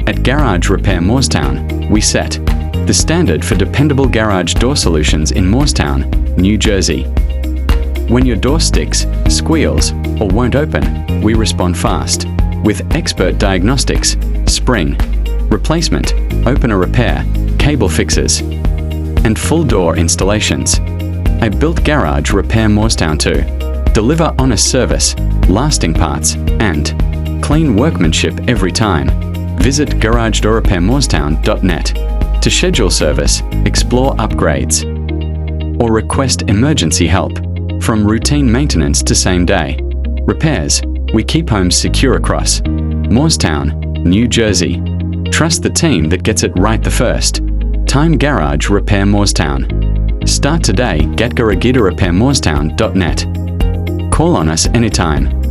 At Garage Repair Moorestown, we set the standard for dependable garage door solutions in Moorestown, New Jersey. When your door sticks, squeals, or won't open, we respond fast with expert diagnostics, spring, replacement, opener repair, cable fixes, and full door installations. I built Garage Repair Moorestown to deliver honest service, lasting parts, and clean workmanship every time. Visit garagedoorrepairmoorestown.net to schedule service, explore upgrades, or request emergency help. From routine maintenance to same-day repairs, we keep homes secure across Moorestown, New Jersey. Trust the team that gets it right the first time. Garage Repair Moorestown. Start today. Get garagedoorrepairmoorestown.net. Call on us anytime.